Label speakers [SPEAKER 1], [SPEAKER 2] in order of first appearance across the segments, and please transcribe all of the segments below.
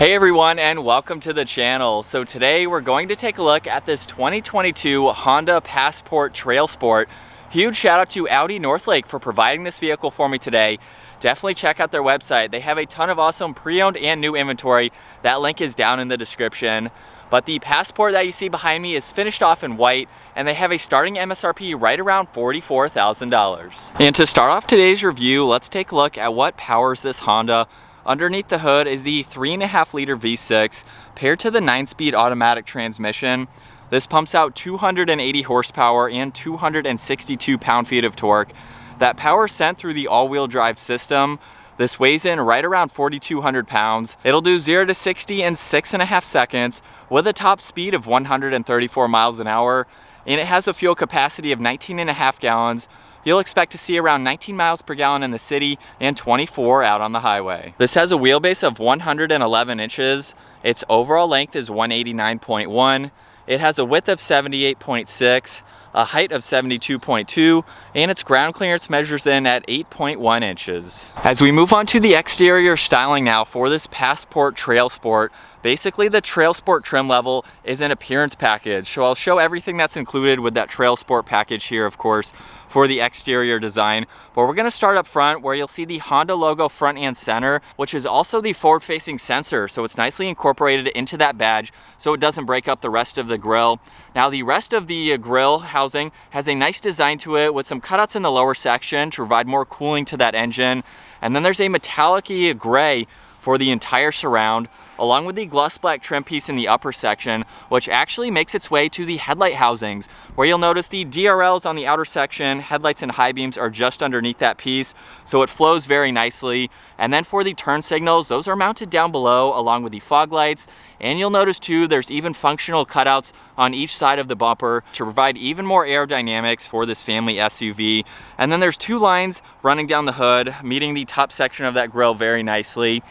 [SPEAKER 1] Hey everyone, and welcome to the channel. So today we're going to take a look at this 2022 Honda Passport Trailsport. Huge shout out to Audi Northlake for providing this vehicle for me today. Definitely check out their website. They have a ton of awesome pre-owned and new inventory. That link is down in the description. But the Passport that you see behind me is finished off in white, and they have a starting MSRP right around $44,000. And to start off today's review, let's take a look at what powers this Honda. Underneath the hood is the 3.5 liter V6 paired to the 9-speed automatic transmission. This pumps out 280 horsepower and 262 pound-feet of torque. That power is sent through the all-wheel drive system. This weighs in right around 4,200 pounds. It'll do 0 to 60 in 6.5 seconds with a top speed of 134 miles an hour. And it has a fuel capacity of 19.5 gallons. You'll expect to see around 19 miles per gallon in the city and 24 out on the highway. This has a wheelbase of 111 inches. Its overall length is 189.1. It has a width of 78.6, a height of 72.2, and its ground clearance measures in at 8.1 inches. As we move on to the exterior styling now for this Passport Trailsport, basically the Trailsport trim level is an appearance package. So I'll show everything that's included with that Trailsport package here, of course, for the exterior design. But we're gonna start up front where you'll see the Honda logo front and center, which is also the forward-facing sensor. So it's nicely incorporated into that badge so it doesn't break up the rest of the grille. Now the rest of the grille housing has a nice design to it with some cutouts in the lower section to provide more cooling to that engine. And then there's a metallic-y gray for the entire surround, along with the gloss black trim piece in the upper section, which actually makes its way to the headlight housings, where you'll notice the DRLs on the outer section, headlights and high beams are just underneath that piece, so it flows very nicely. And then for the turn signals, those are mounted down below along with the fog lights. And you'll notice too, there's even functional cutouts on each side of the bumper to provide even more aerodynamics for this family SUV. And then there's two lines running down the hood, meeting the top section of that grille very nicely.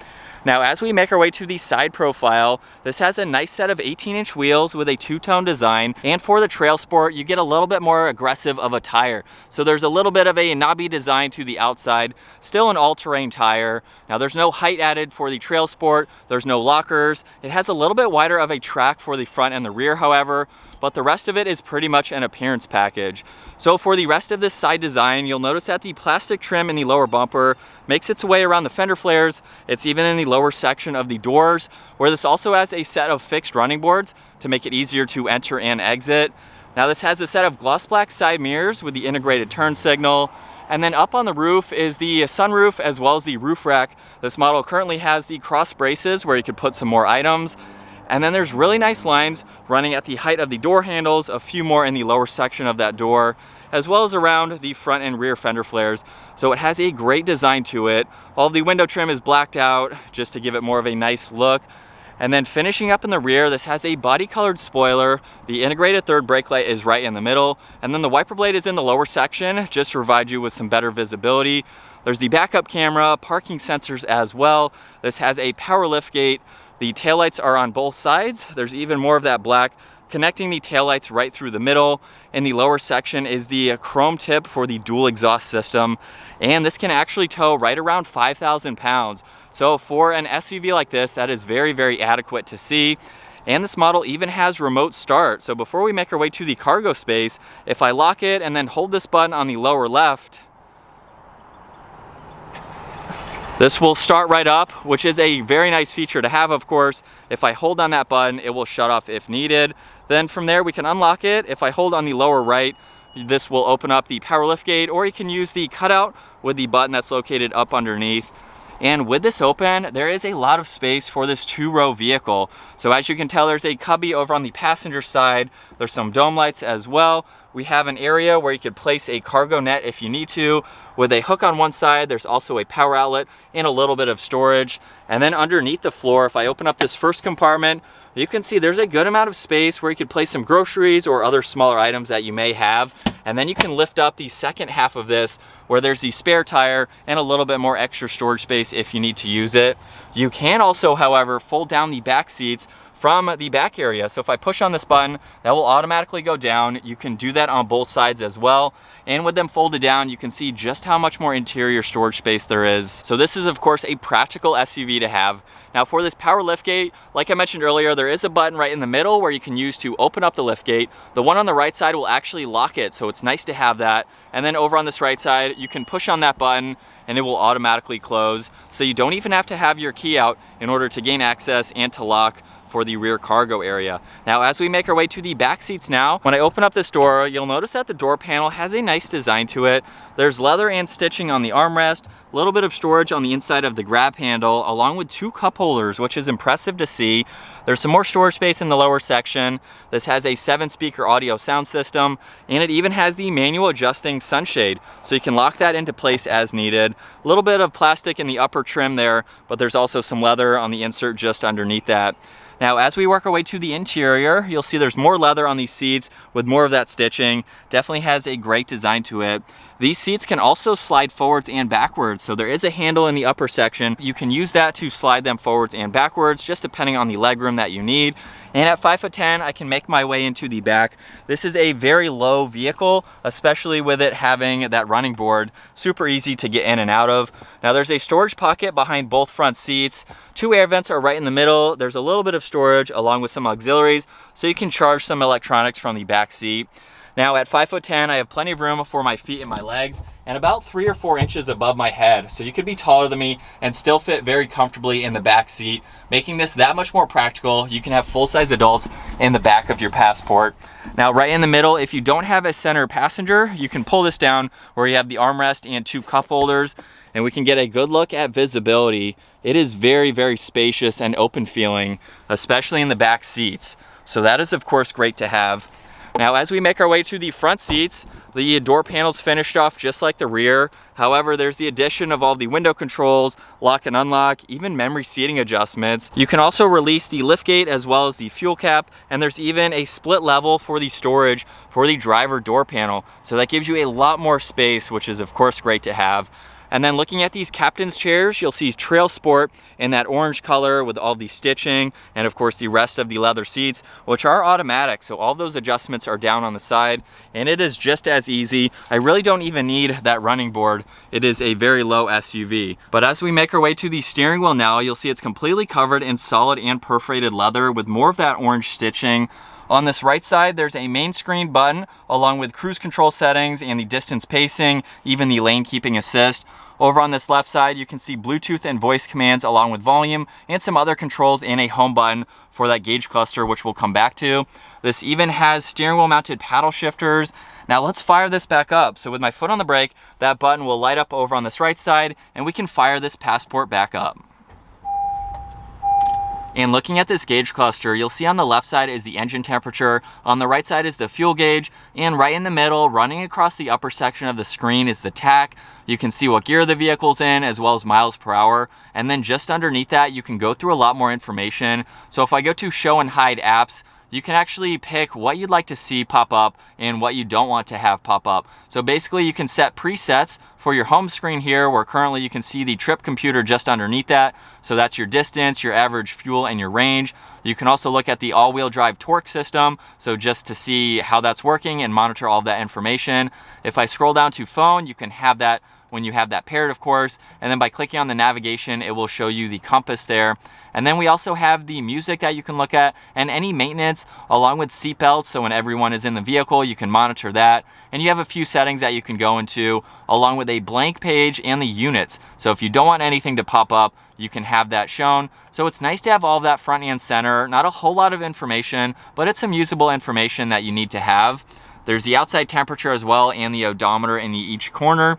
[SPEAKER 1] Now, as we make our way to the side profile, this has a nice set of 18-inch wheels with a two-tone design. And for the Trailsport, you get a little bit more aggressive of a tire. So there's a little bit of a knobby design to the outside, still an all-terrain tire. Now, there's no height added for the Trailsport. There's no lockers. It has a little bit wider of a track for the front and the rear, however, but the rest of it is pretty much an appearance package. So for the rest of this side design, you'll notice that the plastic trim in the lower bumper makes its way around the fender flares. It's even in the lower section of the doors, where this also has a set of fixed running boards to make it easier to enter and exit. Now this has a set of gloss black side mirrors with the integrated turn signal. And then up on the roof is the sunroof as well as the roof rack. This model currently has the cross braces where you could put some more items. And then there's really nice lines running at the height of the door handles, a few more in the lower section of that door, as well as around the front and rear fender flares. So it has a great design to it. All of the window trim is blacked out just to give it more of a nice look. And then finishing up in the rear, this has a body colored spoiler. The integrated third brake light is right in the middle. And then the wiper blade is in the lower section just to provide you with some better visibility. There's the backup camera, parking sensors as well. This has a power lift gate. The taillights are on both sides. There's even more of that black connecting the taillights right through the middle. In the lower section is the chrome tip for the dual exhaust system. And this can actually tow right around 5,000 pounds. So for an SUV like this, that is very, very adequate to see. And this model even has remote start. So before we make our way to the cargo space, if I lock it and then hold this button on the lower left, this will start right up, which is a very nice feature to have, of course. If I hold on that button, it will shut off if needed. Then from there, we can unlock it. If I hold on the lower right, this will open up the power lift gate, or you can use the cutout with the button that's located up underneath. And with this open, there is a lot of space for this two-row vehicle. So as you can tell, there's a cubby over on the passenger side. There's some dome lights as well. We have an area where you could place a cargo net if you need to. With a hook on one side, there's also a power outlet and a little bit of storage. And then underneath the floor, if I open up this first compartment, you can see there's a good amount of space where you could place some groceries or other smaller items that you may have. And then you can lift up the second half of this where there's the spare tire and a little bit more extra storage space if you need to use it. You can also, however, fold down the back seats from the back area. So if I push on this button, that will automatically go down. You can do that on both sides as well. And with them folded down, you can see just how much more interior storage space there is. So this is of course a practical SUV to have. Now for this power liftgate, like I mentioned earlier, there is a button right in the middle where you can use to open up the liftgate. The one on the right side will actually lock it, so it's nice to have that. And then over on this right side, you can push on that button and it will automatically close. So you don't even have to have your key out in order to gain access and to lock for the rear cargo area. Now, as we make our way to the back seats now, when I open up this door, you'll notice that the door panel has a nice design to it. There's leather and stitching on the armrest, a little bit of storage on the inside of the grab handle, along with 2 cup holders, which is impressive to see. There's some more storage space in the lower section. This has a 7-speaker audio sound system, and it even has the manual adjusting sunshade, so you can lock that into place as needed. A little bit of plastic in the upper trim there, but there's also some leather on the insert just underneath that. Now, as we work our way to the interior, you'll see there's more leather on these seats with more of that stitching. Definitely has a great design to it. These seats can also slide forwards and backwards, so there is a handle in the upper section. You can use that to slide them forwards and backwards, just depending on the legroom that you need. And at 5'10", I can make my way into the back. This is a very low vehicle, especially with it having that running board. Super easy to get in and out of. Now there's a storage pocket behind both front seats. 2 air vents are right in the middle. There's a little bit of storage along with some auxiliaries, so you can charge some electronics from the back seat. Now at 5'10", I have plenty of room for my feet and my legs, and about 3 or 4 inches above my head. So you could be taller than me and still fit very comfortably in the back seat, making this that much more practical. You can have full-size adults in the back of your Passport. Now right in the middle, if you don't have a center passenger, you can pull this down where you have the armrest and 2 cup holders, and we can get a good look at visibility. It is very, very spacious and open feeling, especially in the back seats. So that is of course great to have. Now, as we make our way to the front seats, the door panel's finished off just like the rear. However, there's the addition of all the window controls, lock and unlock, even memory seating adjustments. You can also release the liftgate as well as the fuel cap, and there's even a split level for the storage for the driver door panel. So that gives you a lot more space, which is of course great to have. And then looking at these captain's chairs, you'll see Trailsport in that orange color with all the stitching and of course the rest of the leather seats, which are automatic. So all those adjustments are down on the side and it is just as easy. I really don't even need that running board. It is a very low SUV. But as we make our way to the steering wheel now, you'll see it's completely covered in solid and perforated leather with more of that orange stitching. On this right side, there's a main screen button along with cruise control settings and the distance pacing, even the lane keeping assist. Over on this left side, you can see Bluetooth and voice commands along with volume and some other controls and a home button for that gauge cluster, which we'll come back to. This even has steering wheel mounted paddle shifters. Now let's fire this back up. So with my foot on the brake, that button will light up over on this right side and we can fire this Passport back up. And looking at this gauge cluster, you'll see on the left side is the engine temperature, on the right side is the fuel gauge, and right in the middle, running across the upper section of the screen is the tach. You can see what gear the vehicle's in, as well as miles per hour. And then just underneath that, you can go through a lot more information. So if I go to show and hide apps, you can actually pick what you'd like to see pop up and what you don't want to have pop up. So basically you can set presets for your home screen here, where currently you can see the trip computer just underneath that. So that's your distance, your average fuel, and your range. You can also look at the all-wheel drive torque system, so just to see how that's working and monitor all of that information. If I scroll down to phone, you can have that when you have that paired, of course. And then by clicking on the navigation, it will show you the compass there. And then we also have the music that you can look at and any maintenance along with seat belts. So when everyone is in the vehicle, you can monitor that. And you have a few settings that you can go into along with a blank page and the units. So if you don't want anything to pop up, you can have that shown. So it's nice to have all of that front and center. Not a whole lot of information, but it's some usable information that you need to have. There's the outside temperature as well and the odometer in each corner.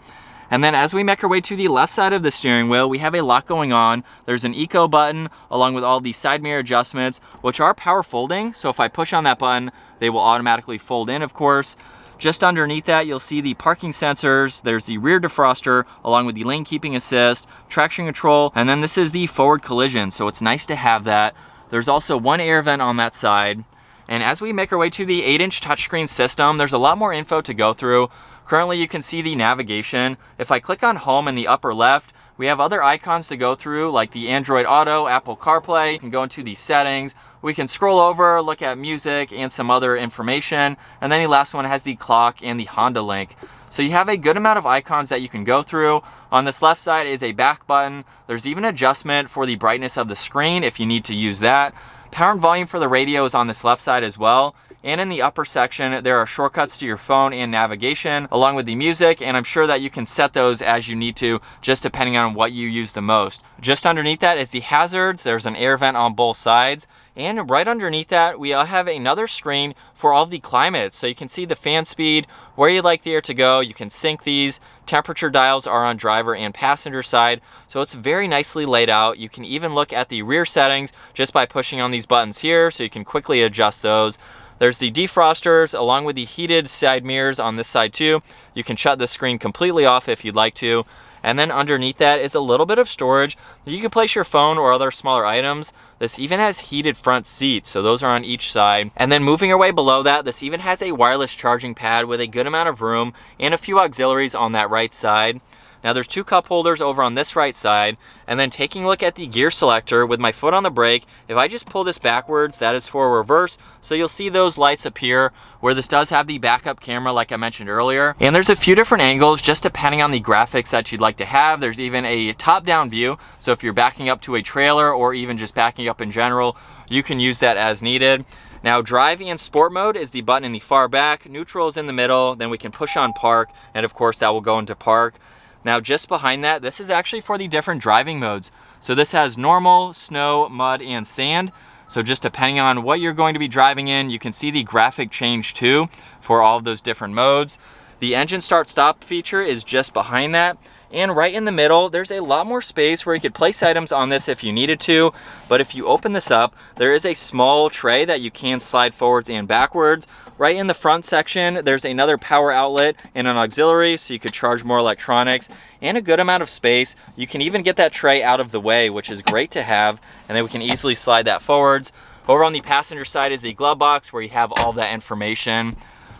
[SPEAKER 1] And then as we make our way to the left side of the steering wheel, we have a lot going on. There's an eco button along with all the side mirror adjustments, which are power folding. So if I push on that button, they will automatically fold in, of course. Just underneath that, you'll see the parking sensors. There's the rear defroster along with the lane keeping assist, traction control, and then this is the forward collision. So it's nice to have that. There's also one air vent on that side. And as we make our way to the 8-inch touchscreen system, there's a lot more info to go through. Currently, you can see the navigation. If I click on home in the upper left, We have other icons to go through, like the Android Auto, Apple CarPlay. You can go into the settings. We can scroll over, look at music and some other information. And then the last one has the clock and the Honda link. So you have a good amount of icons that you can go through. On this left side is a back button. There's even adjustment for the brightness of the screen if you need to use that. Power and volume for the radio is on this left side as well. And in the upper section, there are shortcuts to your phone and navigation, along with the music, and I'm sure that you can set those as you need to, just depending on what you use the most. Just underneath that is the hazards. There's an air vent on both sides. And right underneath that, we have another screen for all of the climates. So you can see the fan speed, where you'd like the air to go. You can sync these. Temperature dials are on driver and passenger side. So it's very nicely laid out. You can even look at the rear settings just by pushing on these buttons here, so you can quickly adjust those. There's the defrosters along with the heated side mirrors on this side too. You can shut the screen completely off if you'd like to. And then underneath that is a little bit of storage. You can place your phone or other smaller items. This even has heated front seats, so those are on each side. And then moving our way below that, this even has a wireless charging pad with a good amount of room and a few auxiliaries on that right side. Now there's two cup holders over on this right side, and then taking a look at the gear selector with my foot on the brake, if I just pull this backwards, that is for reverse, so you'll see those lights appear where this does have the backup camera like I mentioned earlier. And there's a few different angles just depending on the graphics that you'd like to have. There's even a top-down view, so if you're backing up to a trailer or even just backing up in general, you can use that as needed. Now drive and sport mode is the button in the far back, neutral is in the middle, then we can push on park, and of course that will go into park. Now just behind that, this is actually for the different driving modes. So this has normal, snow, mud, and sand. So just depending on what you're going to be driving in, you can see the graphic change too for all of those different modes. The engine start stop feature is just behind that. And right in the middle, there's a lot more space where you could place items on this if you needed to. But if you open this up, there is a small tray that you can slide forwards and backwards. Right in the front section, there's another power outlet and an auxiliary, so you could charge more electronics, and a good amount of space. You can even get that tray out of the way, which is great to have, and then we can easily slide that forwards. Over on the passenger side is the glove box where you have all that information.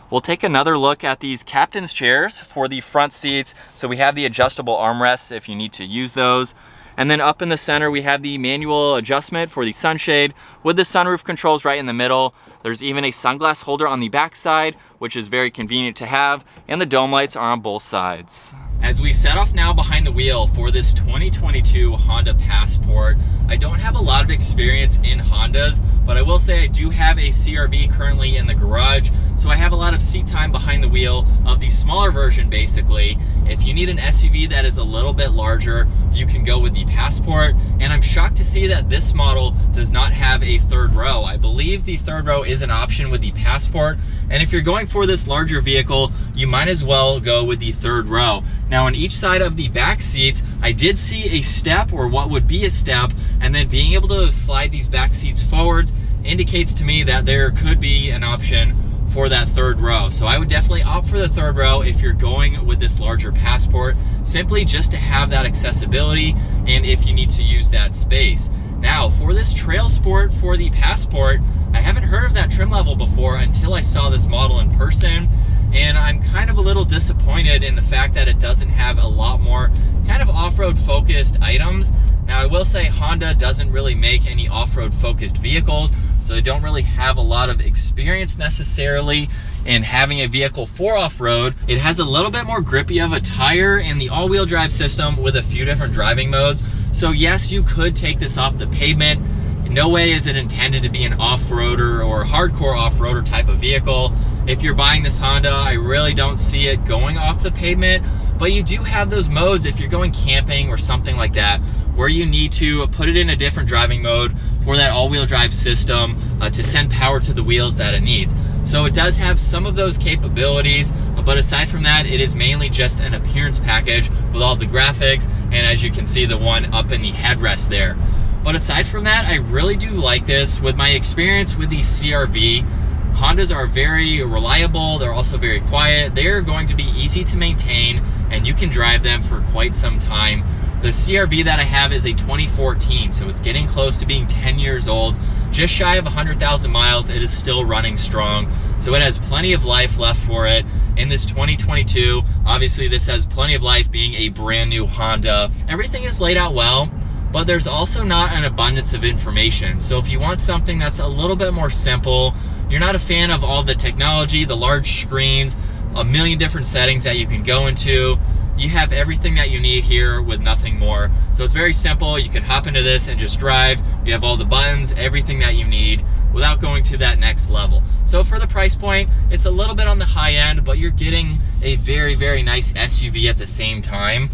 [SPEAKER 1] We'll take another look at these captain's chairs for the front seats. So we have the adjustable armrests if you need to use those. And then up in the center, we have the manual adjustment for the sunshade with the sunroof controls right in the middle. There's even a sunglass holder on the back side, which is very convenient to have, and the dome lights are on both sides. As we set off now behind the wheel for this 2022 Honda Passport, I don't have a lot of experience in Hondas, but I will say I do have a CRV currently in the garage, so I have a lot of seat time behind the wheel of the smaller version basically. If you need an SUV that is a little bit larger, you can go with the Passport, and I'm shocked to see that this model does not have a third row. I believe the third row is an option with the Passport, and if you're going for this larger vehicle, you might as well go with the third row. Now on each side of the back seats, I did see a step, or what would be a step, and then being able to slide these back seats forwards indicates to me that there could be an option for that third row. So I would definitely opt for the third row if you're going with this larger Passport, simply just to have that accessibility and if you need to use that space. Now for this Trailsport for the Passport, I haven't heard of that trim level before until I saw this model in person, and I'm kind of a little disappointed in the fact that it doesn't have a lot more kind of off-road focused items. Now I will say Honda doesn't really make any off-road focused vehicles, so they don't really have a lot of experience necessarily in having a vehicle for off-road. It has a little bit more grippy of a tire and the all-wheel drive system with a few different driving modes. So yes, you could take this off the pavement. In no way is it intended to be an off-roader or hardcore off-roader type of vehicle. If you're buying this Honda, I really don't see it going off the pavement, but you do have those modes if you're going camping or something like that, where you need to put it in a different driving mode for that all-wheel drive system to send power to the wheels that it needs. So it does have some of those capabilities, but aside from that, it is mainly just an appearance package with all the graphics, and as you can see, the one up in the headrest there. But aside from that, I really do like this. With my experience with the CRV, Hondas are very reliable. They're also very quiet. They're going to be easy to maintain, and you can drive them for quite some time. The CRV that I have is a 2014, so it's getting close to being 10 years old. Just shy of 100,000 miles, it is still running strong. So it has plenty of life left for it. In this 2022, obviously this has plenty of life being a brand new Honda. Everything is laid out well, but there's also not an abundance of information. So if you want something that's a little bit more simple, you're not a fan of all the technology, the large screens, a million different settings that you can go into, you have everything that you need here with nothing more. So it's very simple. You can hop into this and just drive. You have all the buttons, everything that you need without going to that next level. So for the price point, it's a little bit on the high end, but you're getting a very, very nice SUV at the same time.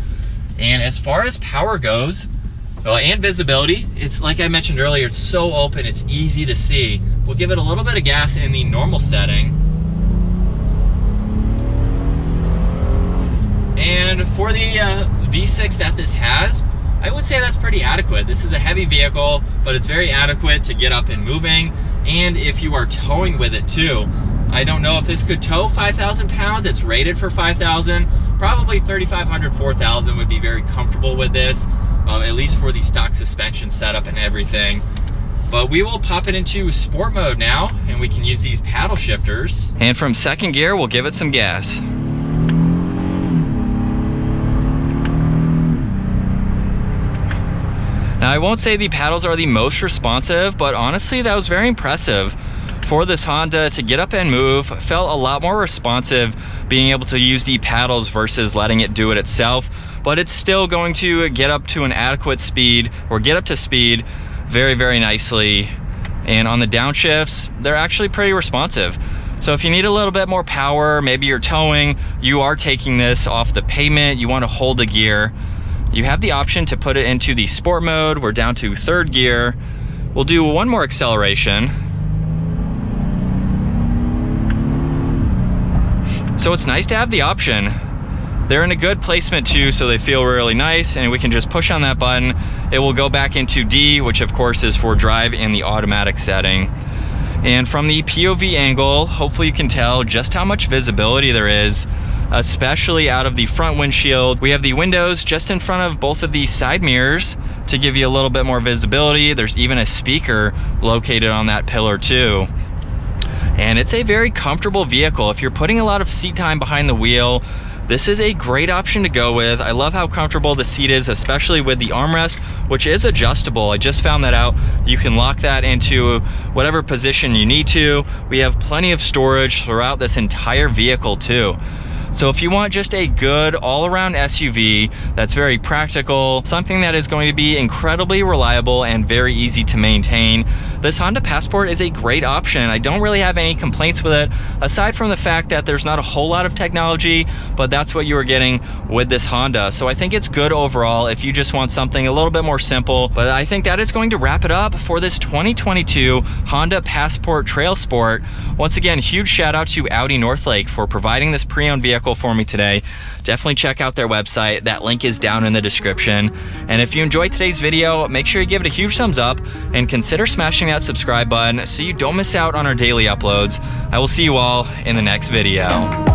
[SPEAKER 1] And as far as power goes, and visibility, it's like I mentioned earlier, it's so open, it's easy to see. We'll give it a little bit of gas in the normal setting. And for the V6 that this has, I would say that's pretty adequate. This is a heavy vehicle, but it's very adequate to get up and moving. And if you are towing with it too, I don't know if this could tow 5,000 pounds. It's rated for 5,000. Probably 3,500, 4,000 would be very comfortable with this, at least for the stock suspension setup and everything. But we will pop it into sport mode now, and we can use these paddle shifters. And from second gear, we'll give it some gas. Now, I won't say the paddles are the most responsive, but honestly, that was very impressive. For this Honda to get up and move, felt a lot more responsive being able to use the paddles versus letting it do it itself, but it's still going to get up to an adequate speed, or get up to speed very, very nicely. And on the downshifts, they're actually pretty responsive. So if you need a little bit more power, maybe you're towing, you are taking this off the pavement, you want to hold the gear, you have the option to put it into the sport mode. We're down to third gear. We'll do one more acceleration. So it's nice to have the option. They're in a good placement too, so they feel really nice, and we can just push on that button. It will go back into D, which of course is for drive in the automatic setting. And from the POV angle, hopefully you can tell just how much visibility there is, especially out of the front windshield. We have the windows just in front of both of these side mirrors to give you a little bit more visibility. There's even a speaker located on that pillar too. And it's a very comfortable vehicle. If you're putting a lot of seat time behind the wheel, this is a great option to go with. I love how comfortable the seat is, especially with the armrest, which is adjustable. I just found that out. You can lock that into whatever position you need to. We have plenty of storage throughout this entire vehicle too. So if you want just a good all-around SUV that's very practical, something that is going to be incredibly reliable and very easy to maintain, this Honda Passport is a great option. I don't really have any complaints with it, aside from the fact that there's not a whole lot of technology, but that's what you are getting with this Honda. So I think it's good overall if you just want something a little bit more simple. But I think that is going to wrap it up for this 2022 Honda Passport Trailsport. Once again, huge shout out to Audi Northlake for providing this pre-owned vehicle for me today. Definitely check out their website. That link is down in the description. And if you enjoyed today's video, make sure you give it a huge thumbs up and consider smashing that subscribe button so you don't miss out on our daily uploads. I will see you all in the next video.